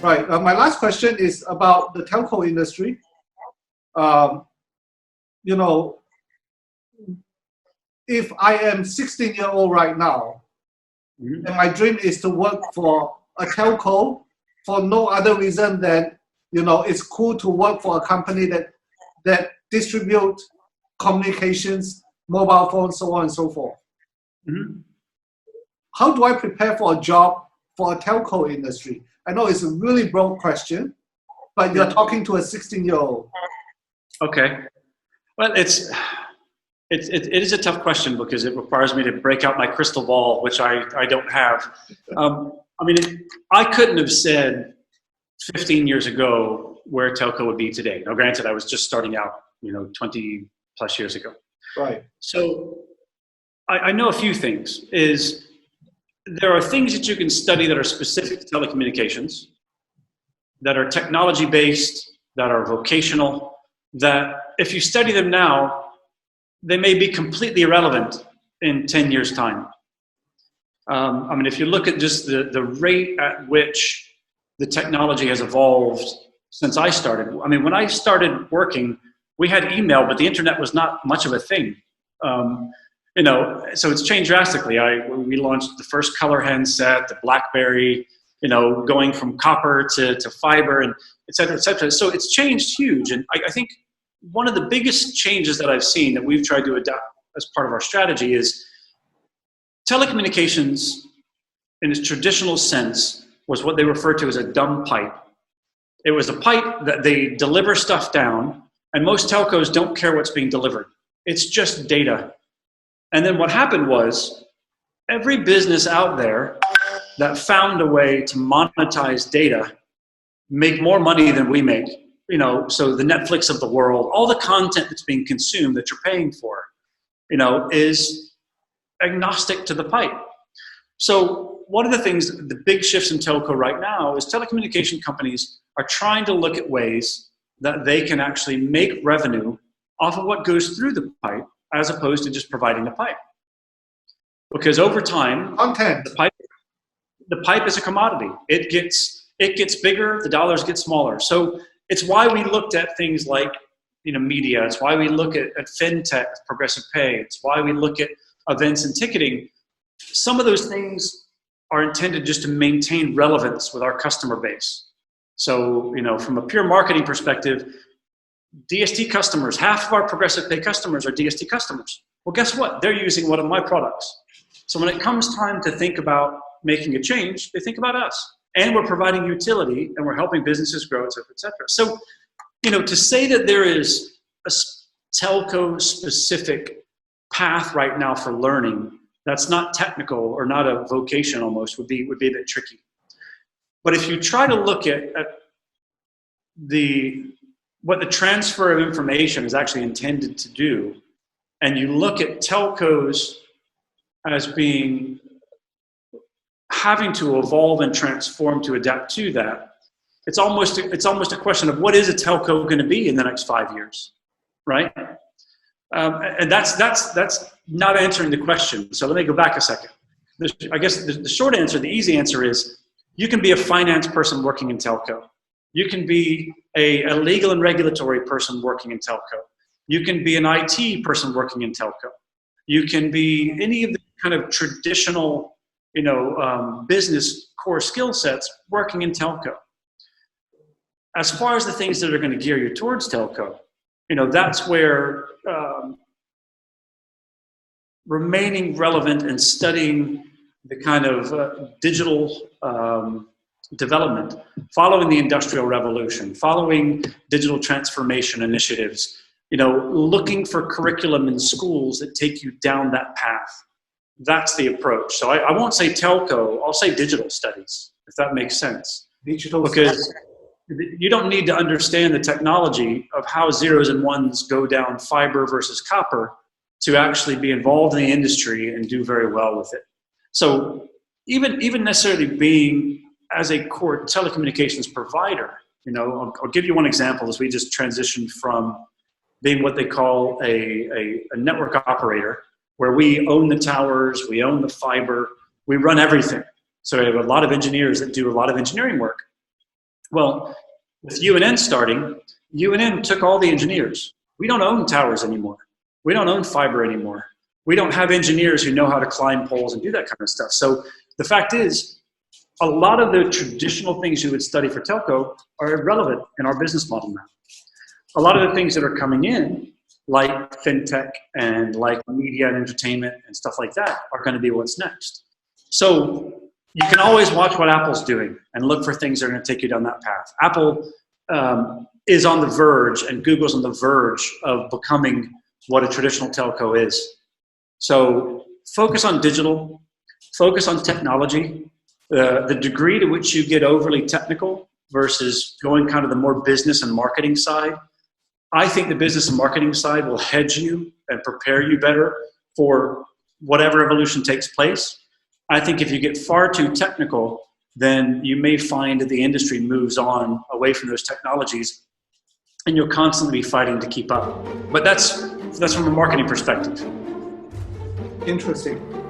Right. My last question is about the telco industry. Um, you know, if I am 16-year-old right now, Mhm. and my dream is to work for a telco for no other reason than, it's cool to work for a company that distribute communications, mobile phones, so on and so forth. Mhm. How do I prepare for a job for a telco industry? I know it's a really broad question, but you're Yeah. talking to a 16-year-old. Okay. Well, it is a tough question because it requires me to break out my crystal ball, which I don't have. I mean, I couldn't have said 15 years ago where telco would be today. Now, granted, I was just starting out, 20 plus years ago. Right. So I know a few things. There are things that you can study that are specific to telecommunications, that are technology based, that are vocational, that if you study them now, they may be completely irrelevant in 10 years' time. I mean, if you look at just the rate at which the technology has evolved since I started. I mean, when I started working, we had email, but the internet was not much of a thing. So it's changed drastically. We launched the first color handset, the BlackBerry, going from copper to fiber, and et cetera, et cetera. So it's changed huge. And I think one of the biggest changes that I've seen that we've tried to adapt as part of our strategy is telecommunications in its traditional sense was what they refer to as a dumb pipe. It was a pipe that they deliver stuff down, and most telcos don't care what's being delivered. It's just data. And then what happened was every business out there that found a way to monetize data make more money than we make. So the Netflix of the world, all the content that's being consumed that you're paying for, is agnostic to the pipe. So one of the things, the big shifts in telco right now is telecommunication companies are trying to look at ways that they can actually make revenue off of what goes through the pipe as opposed to just providing the pipe. Because over time, Content. the pipe is a commodity. It gets bigger, the dollars get smaller. So it's why we looked at things like media. It's why we look at fintech, Progresif Pay. It's why we look at events and ticketing. Some of those things are intended just to maintain relevance with our customer base. So, from a pure marketing perspective, DST customers, half of our Progresif Pay customers are DST customers. Well, guess what? They're using one of my products. So when it comes time to think about making a change, they think about us. And we're providing utility, and we're helping businesses grow, et cetera, et cetera. So, to say that there is a telco-specific path right now for learning that's not technical or not a vocation almost would be a bit tricky. But if you try to look at what the transfer of information is actually intended to do, and you look at telcos as having to evolve and transform to adapt to that, it's almost a question of what is a telco going to be in the next 5 years, right? And that's not answering the question. So let me go back a second. I guess the short answer, the easy answer is you can be a finance person working in telco. You can be a legal and regulatory person working in telco. You can be an IT person working in telco. You can be any of the kind of traditional, business core skill sets working in telco. As far as the things that are going to gear you towards telco, that's where remaining relevant and studying the kind of digital development, following the Industrial Revolution, following digital transformation initiatives, looking for curriculum in schools that take you down that path. That's the approach. So I won't say telco, I'll say digital studies, if that makes sense. Digital because studies. You don't need to understand the technology of how zeros and ones go down fiber versus copper to actually be involved in the industry and do very well with it. So even necessarily being as a core telecommunications provider, I'll give you one example as we just transitioned from being what they call a network operator, where we own the towers, we own the fiber, we run everything. So we have a lot of engineers that do a lot of engineering work. Well, with UNN starting, UNN took all the engineers. We don't own towers anymore. We don't own fiber anymore. We don't have engineers who know how to climb poles and do that kind of stuff. So the fact is, a lot of the traditional things you would study for telco are irrelevant in our business model now. A lot of the things that are coming in, like fintech and like media and entertainment and stuff like that, are going to be what's next. So you can always watch what Apple's doing and look for things that are going to take you down that path. Apple is on the verge, and Google's on the verge of becoming what a traditional telco is. So focus on digital, focus on technology. The degree to which you get overly technical versus going kind of the more business and marketing side, I think the business and marketing side will hedge you and prepare you better for whatever evolution takes place. I think if you get far too technical, then you may find that the industry moves on away from those technologies, and you'll constantly be fighting to keep up. But that's from a marketing perspective. Interesting.